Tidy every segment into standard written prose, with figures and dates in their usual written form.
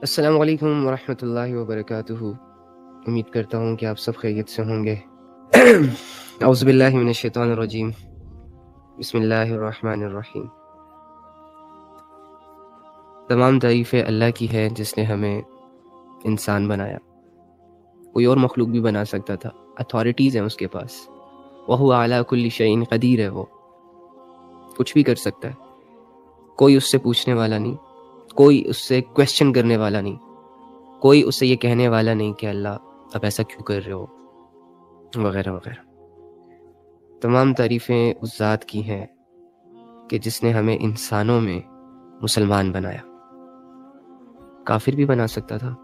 السلام علیکم ورحمۃ اللہ وبرکاتہ۔ امید کرتا ہوں کہ آپ سب خیریت سے ہوں گے۔ اعوذ باللہ من الشیطان الرجیم، بسم اللہ الرحمن الرحیم۔ تمام تعریفیں اللہ کی ہے جس نے ہمیں انسان بنایا۔ کوئی اور مخلوق بھی بنا سکتا تھا، اتھارٹیز ہیں اس کے پاس، وَهُوَ عَلَىٰ كُلِّ شَيْءٍ قدیر ہے، وہ کچھ بھی کر سکتا ہے۔ کوئی اس سے پوچھنے والا نہیں، کوئی اس سے کویسچن کرنے والا نہیں، کوئی اس سے یہ کہنے والا نہیں کہ اللہ اب ایسا کیوں کر رہے ہو، وغیرہ وغیرہ۔ تمام تعریفیں اس ذات کی ہیں کہ جس نے ہمیں انسانوں میں مسلمان بنایا۔ کافر بھی بنا سکتا تھا،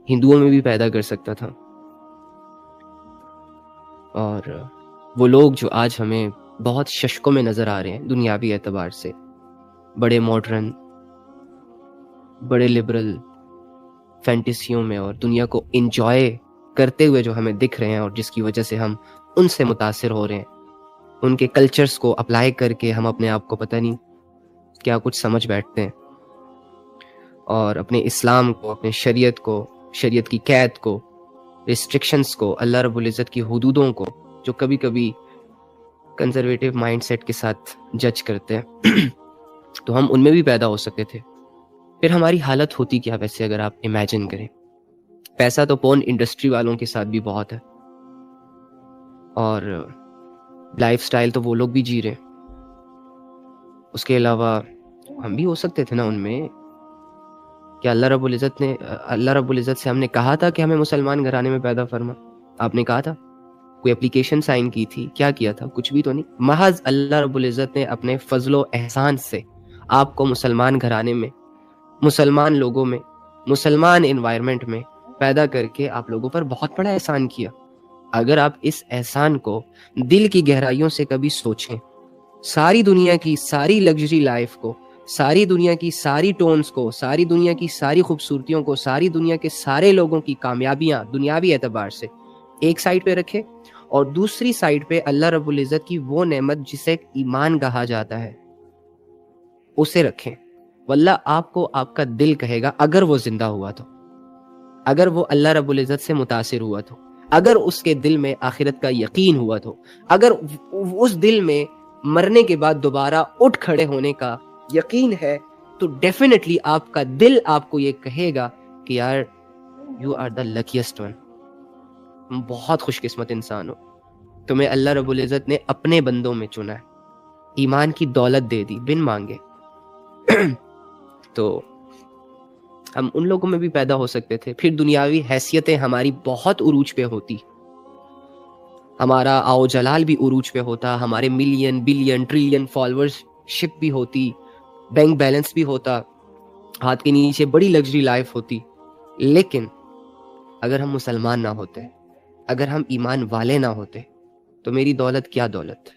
ہندوؤں میں بھی پیدا کر سکتا تھا، اور وہ لوگ جو آج ہمیں بہت ششکوں میں نظر آ رہے ہیں دنیاوی اعتبار سے، بڑے ماڈرن، بڑے لبرل فینٹیسیوں میں اور دنیا کو انجوائے کرتے ہوئے جو ہمیں دکھ رہے ہیں، اور جس کی وجہ سے ہم ان سے متاثر ہو رہے ہیں، ان کے کلچرز کو اپلائی کر کے ہم اپنے آپ کو پتہ نہیں کیا کچھ سمجھ بیٹھتے ہیں، اور اپنے اسلام کو، اپنے شریعت کو، شریعت کی قید کو، ریسٹرکشنز کو، اللہ رب العزت کی حدودوں کو، جو کبھی کبھی کنزرویٹو مائنڈ سیٹ کے ساتھ جج کرتے ہیں تو ہم ان میں بھی پیدا ہو سکتے تھے۔ پھر ہماری حالت ہوتی کیا ویسے اگر آپ امیجن کریں۔ پیسہ تو پورن انڈسٹری والوں کے ساتھ بھی بہت ہے، اور لائف سٹائل تو وہ لوگ بھی جی رہے ہیں، اس کے علاوہ ہم بھی ہو سکتے تھے نا ان میں۔ کیا اللہ رب العزت سے ہم نے کہا تھا کہ ہمیں مسلمان گھرانے میں پیدا فرما؟ آپ نے کہا تھا؟ کوئی اپلیکیشن سائن کی تھی؟ کیا کیا تھا؟ کچھ بھی تو نہیں۔ محض اللہ رب العزت نے اپنے فضل و احسان سے آپ کو مسلمان گھرانے میں، مسلمان لوگوں میں، مسلمان انوائرمنٹ میں پیدا کر کے آپ لوگوں پر بہت بڑا احسان کیا۔ اگر آپ اس احسان کو دل کی گہرائیوں سے کبھی سوچیں، ساری دنیا کی ساری لگژری لائف کو، ساری دنیا کی ساری ٹونز کو، ساری دنیا کی ساری خوبصورتیوں کو، ساری دنیا کے سارے لوگوں کی کامیابیاں دنیاوی اعتبار سے ایک سائڈ پہ رکھے، اور دوسری سائڈ پہ اللہ رب العزت کی وہ نعمت جسے ایمان کہا جاتا ہے اسے رکھیں، واللہ آپ کو آپ کا دل کہے گا، اگر وہ زندہ ہوا تو، اگر وہ اللہ رب العزت سے متاثر ہوا تو، اگر اس کے دل میں آخرت کا یقین ہوا تو، اگر اس دل میں مرنے کے بعد دوبارہ اٹھ کھڑے ہونے کا یقین ہے، تو ڈیفینیٹلی آپ کا دل آپ کو یہ کہے گا کہ یار you are the luckiest one, تم بہت خوش قسمت انسان ہو، تمہیں اللہ رب العزت نے اپنے بندوں میں چنا ہے، ایمان کی دولت دے دی بن مانگے۔ تو ہم ان لوگوں میں بھی پیدا ہو سکتے تھے، پھر دنیاوی حیثیتیں ہماری بہت عروج پہ ہوتی، ہمارا آؤ جلال بھی عروج پہ ہوتا، ہمارے ملین بلین ٹریلین فالوورز شپ بھی ہوتی، بینک بیلنس بھی ہوتا، ہاتھ کے نیچے بڑی لگژری لائف ہوتی۔ لیکن اگر ہم مسلمان نہ ہوتے، اگر ہم ایمان والے نہ ہوتے، تو میری دولت کیا دولت،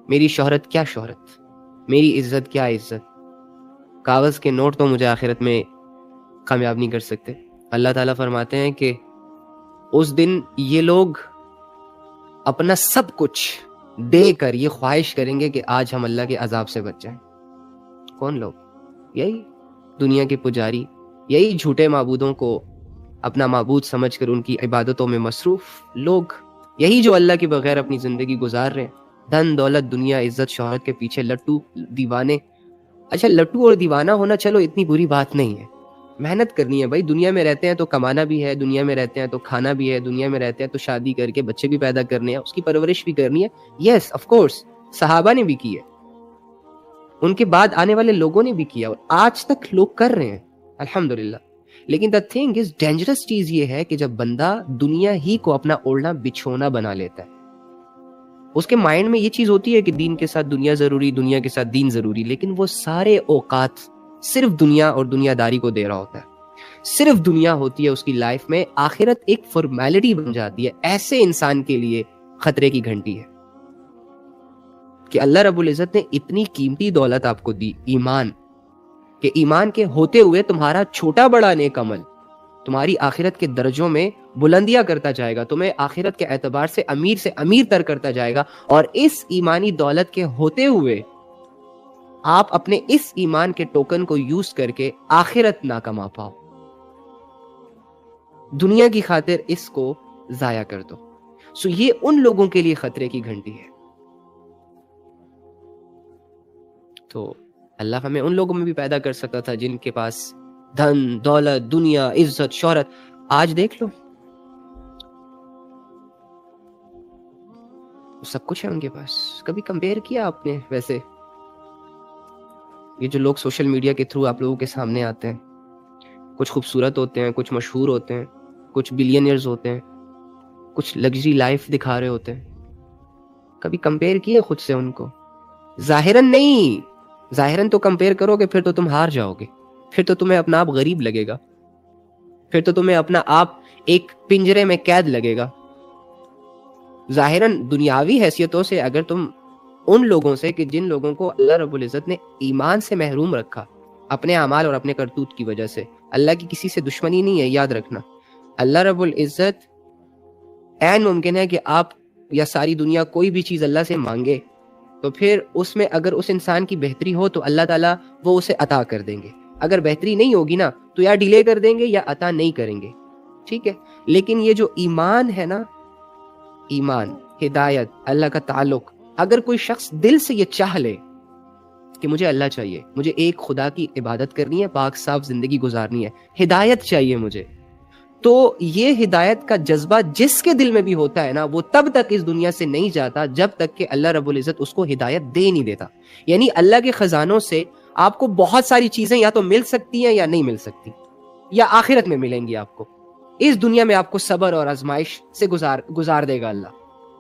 میری شہرت کیا شہرت، میری عزت کیا عزت، کاغذ کے نوٹ تو مجھے آخرت میں کامیاب نہیں کر سکتے۔ اللہ تعالیٰ فرماتے ہیں کہ اس دن یہ لوگ اپنا سب کچھ دے کر یہ خواہش کریں گے کہ آج ہم اللہ کے عذاب سے بچ جائیں۔ کون لوگ؟ یہی دنیا کے پجاری، یہی جھوٹے معبودوں کو اپنا معبود سمجھ کر ان کی عبادتوں میں مصروف لوگ، یہی جو اللہ کے بغیر اپنی زندگی گزار رہے ہیں، دھن دولت دنیا عزت شہرت کے پیچھے لٹو دیوانے۔ اچھا، لٹو اور دیوانہ ہونا چلو اتنی بری بات نہیں ہے، محنت کرنی ہے بھائی، دنیا میں رہتے ہیں تو کمانا بھی ہے، دنیا میں رہتے ہیں تو کھانا بھی ہے، دنیا میں رہتے ہیں تو شادی کر کے بچے بھی پیدا کرنے ہیں، اس کی پرورش بھی کرنی ہے۔ یس آف کورس، صحابہ نے بھی کی ہے، ان کے بعد آنے والے لوگوں نے بھی کیا، اور آج تک لوگ کر رہے ہیں الحمدللہ۔ لیکن the thing is ڈینجرس چیز یہ ہے کہ جب بندہ دنیا ہی کو اپنا اوڑھنا بچھونا بنا لیتا ہے، اس کے مائنڈ میں یہ چیز ہوتی ہے کہ دین کے ساتھ دنیا ضروری، دنیا کے ساتھ دین ضروری، لیکن وہ سارے اوقات صرف دنیا اور دنیا داری کو دے رہا ہوتا ہے، صرف دنیا ہوتی ہے اس کی لائف میں، آخرت ایک فارمیلٹی بن جاتی ہے۔ ایسے انسان کے لیے خطرے کی گھنٹی ہے کہ اللہ رب العزت نے اتنی قیمتی دولت آپ کو دی، ایمان، کہ ایمان کے ہوتے ہوئے تمہارا چھوٹا بڑا نیک عمل تمہاری آخرت کے درجوں میں بلندیاں کرتا جائے گا، تمہیں آخرت کے اعتبار سے امیر تر کرتا جائے گا، اور اس ایمانی دولت کے ہوتے ہوئے آپ اپنے اس ایمان کے ٹوکن کو یوز کر کے آخرت نہ کما پاؤ. دنیا کی خاطر اس کو ضائع کر دو. سو یہ ان لوگوں کے لیے خطرے کی گھنٹی ہے. تو اللہ ہمیں ان لوگوں میں بھی پیدا کر سکتا تھا جن کے پاس دھن دولت دنیا عزت شہرت. آج دیکھ لو سب کچھ ہے ان کے پاس. کبھی کمپیئر کیا آپ نے؟ ویسے یہ جو لوگ سوشل میڈیا کے تھرو آپ لوگوں کے سامنے آتے ہیں، کچھ خوبصورت ہوتے ہیں، کچھ مشہور ہوتے ہیں، کچھ بلینئرز ہوتے ہیں، کچھ لگژری لائف دکھا رہے ہوتے ہیں. کبھی کمپیئر کیے خود سے ان کو؟ ظاہراً نہیں، ظاہراً تو کمپیئر کرو گے پھر تو تم ہار جاؤ گے، پھر تو تمہیں اپنا آپ غریب لگے گا، پھر تو تمہیں اپنا آپ ایک پنجرے میں قید لگے گا. ظاہراً دنیاوی حیثیتوں سے اگر تم ان لوگوں سے کہ جن لوگوں کو اللہ رب العزت نے ایمان سے محروم رکھا اپنے اعمال اور اپنے کرتوت کی وجہ سے، اللہ کی کسی سے دشمنی نہیں ہے، یاد رکھنا. اللہ رب العزت عین ممکن ہے کہ آپ یا ساری دنیا کوئی بھی چیز اللہ سے مانگے تو پھر اس میں اگر اس انسان کی بہتری ہو تو اللہ تعالیٰ وہ اسے عطا کر دیں گے. اگر بہتری نہیں ہوگی نا تو یا ڈیلے کر دیں گے یا عطا نہیں کریں گے. ٹھیک ہے، لیکن یہ جو ایمان ہے نا، ایمان ہدایت اللہ کا تعلق، اگر کوئی شخص دل سے یہ چاہ لے کہ مجھے اللہ چاہیے، مجھے ایک خدا کی عبادت کرنی ہے، پاک صاف زندگی گزارنی ہے، ہدایت چاہیے مجھے، تو یہ ہدایت کا جذبہ جس کے دل میں بھی ہوتا ہے نا وہ تب تک اس دنیا سے نہیں جاتا جب تک کہ اللہ رب العزت اس کو ہدایت دے نہیں دیتا. یعنی اللہ کے خزانوں سے آپ کو بہت ساری چیزیں یا تو مل سکتی ہیں یا نہیں مل سکتی، یا آخرت میں ملیں گی آپ کو. اس دنیا میں آپ کو صبر اور آزمائش سے گزار دے گا اللہ.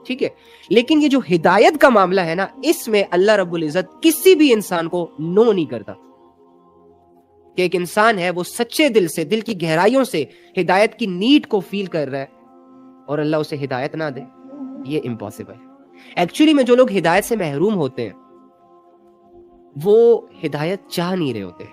ٹھیک ہے، لیکن یہ جو ہدایت کا معاملہ ہے نا، اس میں اللہ رب العزت کسی بھی انسان کو نو نہیں کرتا. کہ ایک انسان ہے وہ سچے دل سے، دل کی گہرائیوں سے ہدایت کی نیڈ کو فیل کر رہا ہے اور اللہ اسے ہدایت نہ دے، یہ امپاسبل ہے. ایکچولی میں جو لوگ ہدایت سے محروم ہوتے ہیں وہ ہدایت چاہ نہیں رہے ہوتے.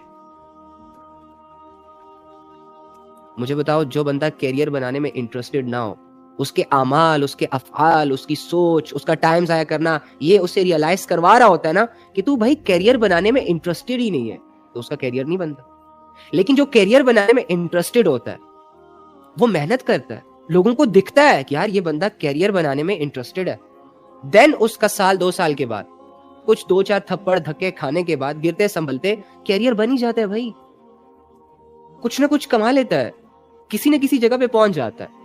مجھے بتاؤ، جو بندہ کیریئر بنانے میں انٹرسٹڈ نہ ہو، اس کے اعمال، اس کے افعال، اس کی سوچ، اس کا ٹائم ضائع کرنا یہ اسے ریئلائز کروا رہا ہوتا ہے نا کہ تو بھائی کیریئر بنانے میں انٹرسٹڈ ہی نہیں ہے، تو اس کا کیریئر نہیں بنتا. لیکن جو کیریئر بنانے میں انٹرسٹڈ ہوتا ہے وہ محنت کرتا ہے، لوگوں کو دکھتا ہے کہ یار یہ بندہ کیریئر بنانے میں انٹرسٹڈ ہے، دین اس کا سال 2 سال کے بعد کچھ 2-4 تھپڑ دھکے کھانے کے بعد گرتے سنبھلتے کیریئر بن ہی جاتا ہے. بھائی کچھ نہ کچھ کما لیتا ہے، کسی نہ کسی جگہ پہ پہنچ جاتا ہے.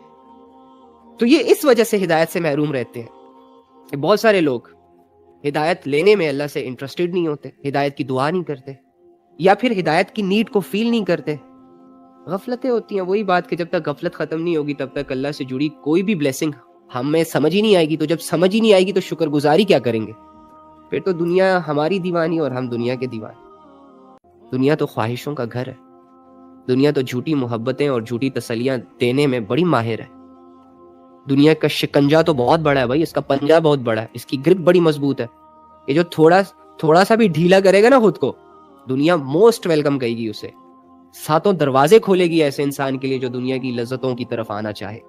تو یہ اس وجہ سے ہدایت سے محروم رہتے ہیں. بہت سارے لوگ ہدایت لینے میں اللہ سے انٹرسٹڈ نہیں ہوتے، ہدایت کی دعا نہیں کرتے، یا پھر ہدایت کی نیڈ کو فیل نہیں کرتے. غفلتیں ہوتی ہیں. وہی بات کہ جب تک غفلت ختم نہیں ہوگی تب تک اللہ سے جڑی کوئی بھی بلیسنگ ہمیں سمجھ ہی نہیں آئے گی. تو جب سمجھ ہی نہیں آئے گی تو شکر گزاری کیا کریں گے؟ پھر تو دنیا ہماری دیوانی اور ہم دنیا کے دیوانے. دنیا تو خواہشوں کا گھر ہے، دنیا تو جھوٹی محبتیں اور جھوٹی تسلیاں دینے میں بڑی ماہر ہے. دنیا کا شکنجا تو بہت بڑا ہے بھائی، اس کا پنجہ بہت بڑا ہے، اس کی گرپ بڑی مضبوط ہے. یہ جو تھوڑا سا بھی ڈھیلا کرے گا نا خود کو، دنیا موسٹ ویلکم کہے گی اسے، ساتوں دروازے کھولے گی ایسے انسان کے لیے جو دنیا کی لذتوں کی طرف آنا چاہے،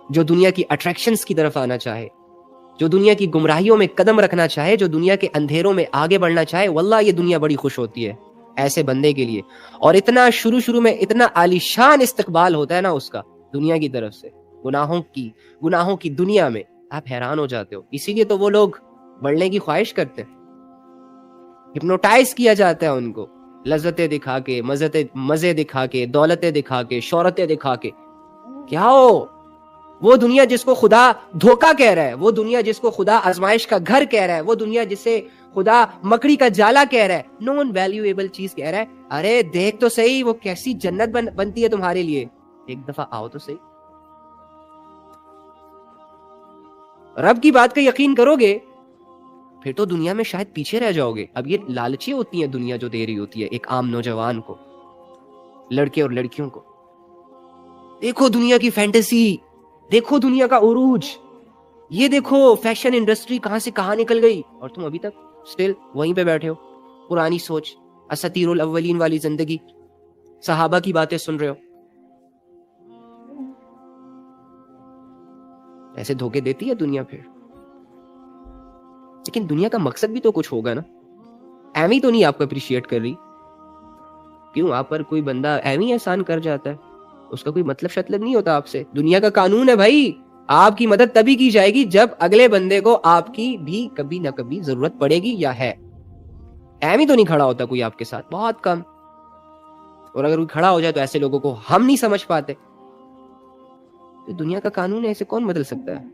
جو دنیا کی اٹریکشنز کی طرف آنا چاہے، جو دنیا کی گمراہیوں میں قدم رکھنا چاہے، جو دنیا کے اندھیروں میں آگے بڑھنا چاہے. واللہ یہ دنیا بڑی خوش ہوتی ہے ایسے بندے کے لیے. اور اتنا شروع میں اتنا عالیشان استقبال ہوتا ہے نا اس کا دنیا کی طرف سے، گناہوں کی دنیا میں آپ حیران ہو جاتے ہو. اسی لیے تو وہ لوگ بڑھنے کی خواہش کرتے ہیں، ہپنوٹائز کیا جاتا ہے ان کو، لذتیں دکھا کے، مزے دکھا کے، دولتیں دکھا کے، شہرتیں دکھا کے. کیا ہو وہ دنیا جس کو خدا دھوکا کہہ رہا ہے، وہ دنیا جس کو خدا آزمائش کا گھر کہہ رہا ہے، وہ دنیا جسے خدا مکڑی کا جالا کہہ رہا ہے، نون ویلیویبل چیز کہہ رہا ہے. ارے دیکھ تو صحیح وہ کیسی جنت بنتی ہے تمہارے لیے، ایک دفعہ آؤ تو صحیح. رب کی بات کا یقین کرو گے پھر تو دنیا میں شاید پیچھے رہ جاؤ گے. اب یہ لالچی ہوتی ہیں دنیا جو دے رہی ہوتی ہے ایک عام نوجوان کو، لڑکے اور لڑکیوں کو. دیکھو دنیا کی فینٹیسی، دیکھو دنیا کا عروج، یہ دیکھو فیشن انڈسٹری کہاں سے کہاں نکل گئی، اور تم ابھی تک سٹل وہیں پہ بیٹھے ہو، پرانی سوچ، اساطیر الاولین والی زندگی، صحابہ کی باتیں سن رہے ہو. ایسے دھوکے دیتی ہے دنیا. پھر لیکن دنیا کا مقصد بھی تو کچھ ہوگا نا. ایویں تو نہیں آپ کو اپریشیٹ کر رہی. کیوں آپ پر کوئی بندہ ایویں احسان کر جاتا ہے, اس کا کوئی مطلب شطلب نہیں ہوتا آپ سے. دنیا کا قانون ہے بھائی, آپ کی مدد تبھی کی جائے گی جب اگلے بندے کو آپ کی بھی کبھی نہ کبھی ضرورت پڑے گی یا ہے. ایویں تو نہیں کھڑا ہوتا کوئی آپ کے ساتھ, بہت کم. اور اگر کوئی کھڑا ہو جائے تو ایسے لوگوں کو ہم نہیں سمجھ پاتے. دنیا کا قانون ہے, اسے کون بدل سکتا ہے؟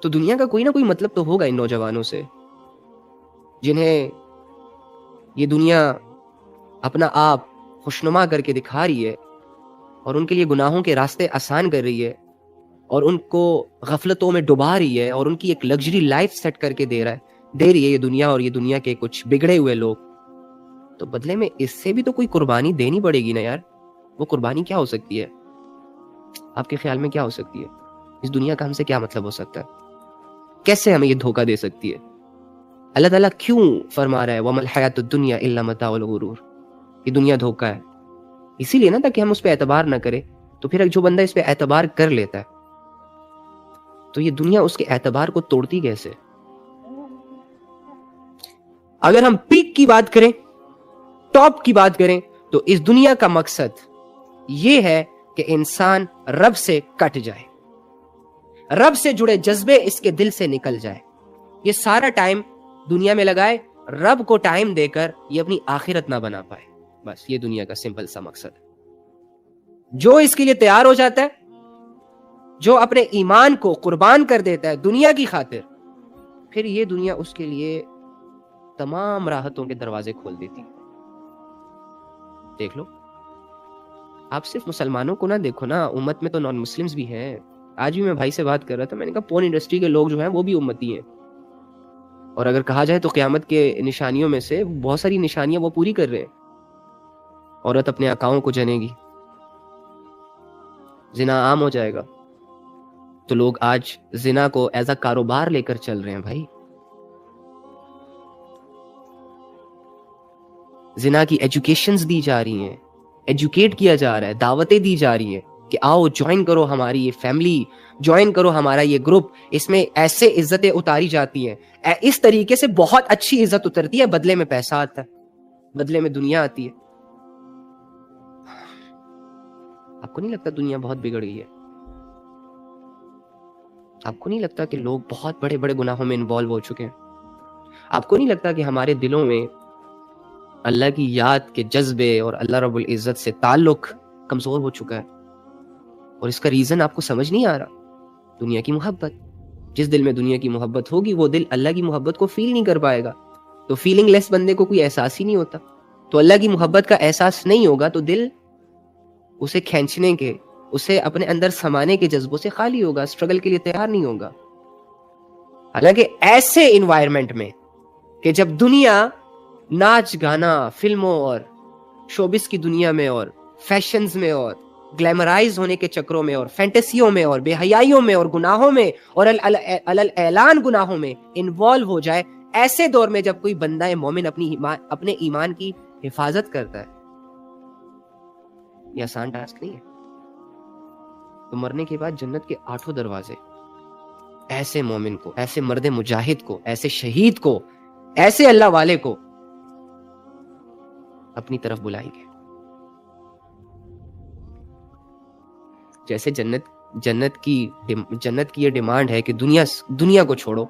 تو دنیا کا کوئی نہ کوئی مطلب تو ہوگا ان نوجوانوں سے, جنہیں یہ دنیا اپنا آپ خوشنما کر کے دکھا رہی ہے اور ان کے لیے گناہوں کے راستے آسان کر رہی ہے اور ان کو غفلتوں میں ڈبا رہی ہے اور ان کی ایک لگژری لائف سیٹ کر کے دے رہی ہے یہ دنیا اور یہ دنیا کے کچھ بگڑے ہوئے لوگ. تو بدلے میں اس سے بھی تو کوئی قربانی دینی پڑے گی نا یار. وہ قربانی کیا ہو سکتی ہے آپ کے خیال میں؟ کیا ہو سکتی ہے؟ اس دنیا کا ہم سے کیا مطلب ہو سکتا ہے؟ کیسے ہمیں یہ دھوکہ دے سکتی ہے؟ اللہ تعالیٰ کیوں فرما رہا ہے وَمَا الْحَيَاةُ الدُّنْيَا إِلَّا مَتَاعُ الْغُرُورِ؟ یہ دنیا دھوکہ ہے, اسی لیے نا تاکہ ہم اس پہ اعتبار نہ کریں. تو پھر جو بندہ اس پہ اعتبار کر لیتا ہے تو یہ دنیا اس کے اعتبار کو توڑتی کیسے؟ اگر ہم پیک کی بات کریں, ٹاپ کی بات کریں, تو اس دنیا کا مقصد یہ ہے کہ انسان رب سے کٹ جائے, رب سے جڑے جذبے اس کے دل سے نکل جائے. یہ سارا ٹائم دنیا میں لگائے, رب کو ٹائم دے کر یہ اپنی آخرت نہ بنا پائے. بس یہ دنیا کا سمپل سا مقصد ہے. جو اس کے لیے تیار ہو جاتا ہے, جو اپنے ایمان کو قربان کر دیتا ہے دنیا کی خاطر, پھر یہ دنیا اس کے لیے تمام راحتوں کے دروازے کھول دیتی. دیکھ لو, آپ صرف مسلمانوں کو نہ دیکھو نا, امت میں تو نان مسلمز بھی ہیں. آج بھی میں بھائی سے بات کر رہا تھا, میں نے کہا پورن انڈسٹری کے لوگ جو ہیں وہ بھی امتی ہیں, اور اگر کہا جائے تو قیامت کے نشانیوں میں سے بہت ساری نشانیاں وہ پوری کر رہے ہیں. عورت اپنے آقاؤں کو جنے گی, زنا عام ہو جائے گا. تو لوگ آج زنا کو ایز اے کاروبار لے کر چل رہے ہیں بھائی. زنا کی ایجوکیشنز دی جا رہی ہیں, ایجوکیٹ کیا جا رہا ہے, دعوتیں دی جا رہی ہیں کہ آؤ جوائن کرو ہماری یہ فیملی, جوائن کرو ہمارا یہ گروپ. اس میں ایسے عزتیں اتاری جاتی ہیں, اس طریقے سے بہت اچھی عزت اترتی ہے, بدلے میں پیسہ آتا ہے, بدلے میں دنیا آتی ہے. آپ کو نہیں لگتا دنیا بہت بگڑ گئی ہے؟ آپ کو نہیں لگتا کہ لوگ بہت بڑے بڑے گناہوں میں انوالو ہو چکے ہیں؟ آپ کو نہیں لگتا کہ ہمارے دلوں میں اللہ کی یاد کے جذبے اور اللہ رب العزت سے تعلق کمزور ہو چکا ہے؟ اور اس کا ریزن آپ کو سمجھ نہیں آ رہا. دنیا کی محبت. جس دل میں دنیا کی محبت ہوگی وہ دل اللہ کی محبت کو فیل نہیں کر پائے گا. تو فیلنگ لیس بندے کو کوئی احساس ہی نہیں ہوتا. تو اللہ کی محبت کا احساس نہیں ہوگا تو دل اسے کھینچنے کے, اسے اپنے اندر سمانے کے جذبوں سے خالی ہوگا, اسٹرگل کے لیے تیار نہیں ہوگا. حالانکہ ایسے انوائرمنٹ میں کہ جب دنیا ناچ گانا, فلموں اور شوبس کی دنیا میں اور فیشنز میں اور گلیمرائز ہونے کے چکروں میں اور فینٹیسیوں میں اور بے حیائیوں میں اور گناہوں میں اور اعلان گناہوں میں انوالو ہو جائے, ایسے دور میں جب کوئی بندہ مومن اپنے ایمان کی حفاظت کرتا ہے, یہ آسان ٹاسک نہیں ہے. تو مرنے کے بعد جنت کے 8 دروازے ایسے مومن کو, ایسے مرد مجاہد کو, ایسے شہید کو, ایسے اللہ والے کو اپنی طرف بلائیں گے. جیسے جنت کی یہ ڈیمانڈ ہے کہ دنیا کو چھوڑو.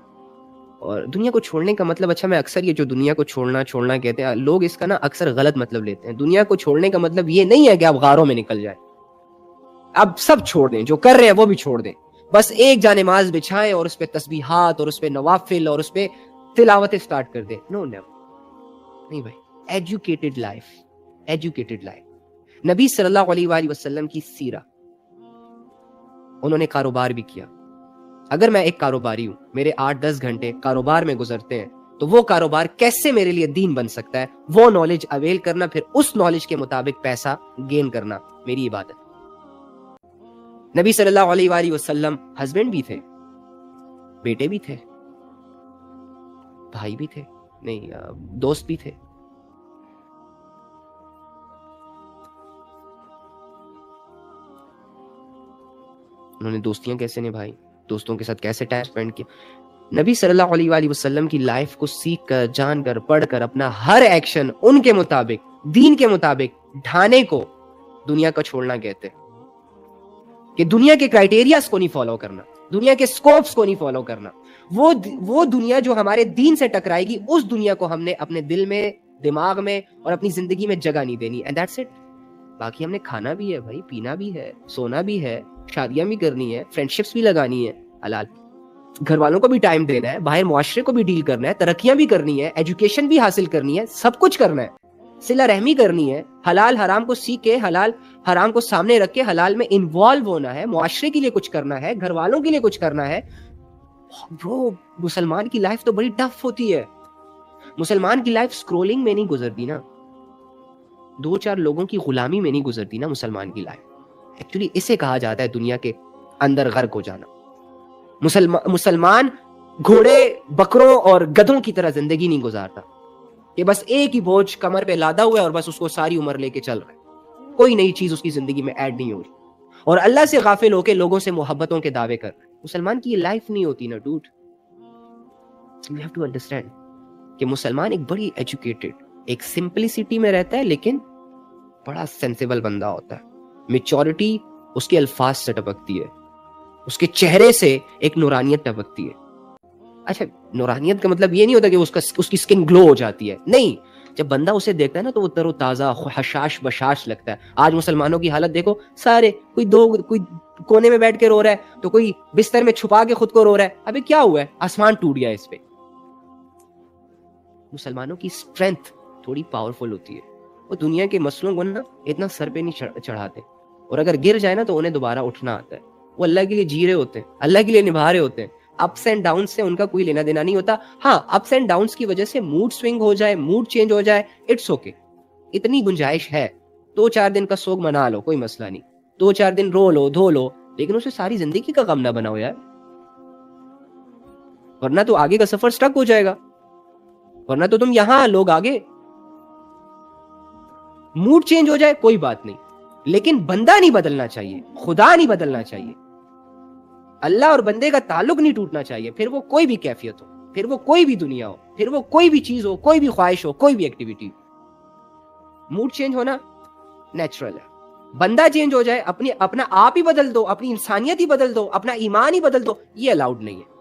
اور دنیا کو چھوڑنے کا مطلب, اچھا میں اکثر یہ جو دنیا کو چھوڑنا کہتے ہیں لوگ, اس کا نا اکثر غلط مطلب لیتے ہیں. دنیا کو چھوڑنے کا مطلب یہ نہیں ہے کہ آپ غاروں میں نکل جائیں, اب سب چھوڑ دیں, جو کر رہے ہیں وہ بھی چھوڑ دیں, بس ایک جا نماز بچھائیں اور اس پہ تسبیحات اور اس پہ نوافل اور اس پہ تلاوتیں سٹارٹ کر دیں. نو نہیں بھائی. Educated life. نبی صلی اللہ علیہ وآلہ وسلم کی سیرہ, انہوں نے کاروبار بھی کیا. اگر میں ایک کاروباری ہوں, میرے 8-10 گھنٹے کاروبار میں گزرتے ہیں, تو وہ کاروبار کیسے میرے لیے دین بن سکتا ہے؟ وہ نالج اویل کرنا, پھر اس نالج کے مطابق پیسہ گین کرنا میری عبادت. نبی صلی اللہ علیہ وآلہ وسلم ہسبینڈ بھی تھے, بیٹے بھی تھے, بھائی بھی تھے, نہیں دوست بھی تھے. انہوں نے دوستیاں کیسے نبھائی, دوستوں کے ساتھ کیسے ٹائم اسپینڈ کیا. نبی صلی اللہ علیہ وآلہ وسلم کی لائف کو سیکھ کر، جان کر، پڑھ کر اپنا ہر ایکشن ان کے مطابق، دین کے مطابق ڈھانے کو دنیا کا چھوڑنا کہتے ہیں. کہ دنیا کے کرائٹیریاز کو نہیں فالو کرنا، دنیا کے سکوپس کو نہیں فالو کرنا. وہ دنیا جو ہمارے دین سے ٹکرائے گی، اس دنیا کو ہم نے اپنے دل میں، دماغ میں اور اپنی زندگی میں جگہ نہیں دینی. And that's it. باقی ہم نے کھانا بھی ہے بھائی، پینا بھی ہے، سونا بھی ہے، شادیاں بھی کرنی ہے، فرینڈشپس بھی لگانی ہے حلال، گھر والوں کو بھی ٹائم دینا ہے، باہر معاشرے کو بھی ڈیل کرنا ہے، ترقیاں بھی کرنی ہے، ایجوکیشن بھی حاصل کرنی ہے، سب کچھ کرنا ہے، صلہ رحمی کرنی ہے، حلال حرام کو سیکھ کے، حلال حرام کو سامنے رکھ کے حلال میں انوالو ہونا ہے، معاشرے کے لیے کچھ کرنا ہے، گھر والوں کے لیے کچھ کرنا ہے. برو مسلمان کی لائف تو بڑی ٹف ہوتی ہے. مسلمان کی لائف سکرولنگ میں نہیں گزرتی نا، 2-4 لوگوں کی غلامی میں نہیں گزرتی نا مسلمان کی لائف. ایکچولی اسے کہا جاتا ہے دنیا کے اندر غرق ہو جانا. مسلمان گھوڑے، بکروں اور گدھوں کی طرح زندگی نہیں گزارتا کہ بس ایک ہی بوجھ کمر پہ لادا ہوا ہے اور بس اس کو ساری عمر لے کے چل رہا ہے، کوئی نئی چیز اس کی زندگی میں ایڈ نہیں ہو رہی، اور اللہ سے غافل ہو کے لوگوں سے محبتوں کے دعوے کر رہا ہے. مسلمان کی یہ لائف نہیں ہوتی نا ڈوڈ. You have to understand کہ مسلمان ایک بڑی ایجوکیٹڈ، ایک سمپلسٹی میں رہتا ہے، لیکن بڑا سینسیبل بندہ ہوتا ہے. میچورٹی اس کے الفاظ سے ٹپکتی ہے، اس کے چہرے سے ایک نورانیت ٹپکتی ہے. اچھا، نورانیت کا مطلب یہ نہیں ہوتا کہ اس کی سکن گلو ہو جاتی ہے، نہیں. جب بندہ اسے دیکھتا ہے نا تو وہ تر و تازہ، حشاش بشاش لگتا ہے. آج مسلمانوں کی حالت دیکھو، سارے کوئی کونے میں بیٹھ کے رو رہا ہے، تو کوئی بستر میں چھپا کے خود کو رو رہا ہے. ابھی کیا ہوا ہے؟ آسمان ٹوٹ گیا اس پہ. مسلمانوں کی اسٹرینتھ تھوڑی پاورفل ہوتی ہے. وہ دنیا کے مسئلوں کو نا اتنا سر پہ نہیں چڑھاتے، اور اگر گر جائے نا تو انہیں دوبارہ اٹھنا آتا ہے. وہ اللہ کے لیے جی رہے ہوتے ہیں، اللہ کے لیے نبھا رہے ہوتے ہیں. اپس اینڈ ڈاؤن سے ان کا کوئی لینا دینا نہیں ہوتا. ہاں، اپس اینڈ ڈاؤنس کی وجہ سے موڈ سوئنگ ہو جائے، موڈ چینج ہو جائے، اٹس اوکے. اتنی گنجائش ہے. 2-4 دن کا سوگ منا لو، کوئی مسئلہ نہیں. 2-4 دن رو لو، دھو لو، لیکن اسے ساری زندگی کا غم نہ بناؤ یار، ورنہ تو آگے کا سفر سٹک ہو جائے گا، ورنہ تو تم یہاں لوگ آگے. موڈ چینج ہو جائے کوئی بات نہیں، لیکن بندہ نہیں بدلنا چاہیے، خدا نہیں بدلنا چاہیے، اللہ اور بندے کا تعلق نہیں ٹوٹنا چاہیے. پھر وہ کوئی بھی کیفیت ہو، پھر وہ کوئی بھی دنیا ہو، پھر وہ کوئی بھی چیز ہو، کوئی بھی خواہش ہو، کوئی بھی ایکٹیویٹی. موڈ چینج ہونا نیچرل ہے. بندہ چینج ہو جائے، اپنا آپ ہی بدل دو، اپنی انسانیت ہی بدل دو، اپنا ایمان ہی بدل دو، یہ الاؤڈ نہیں ہے.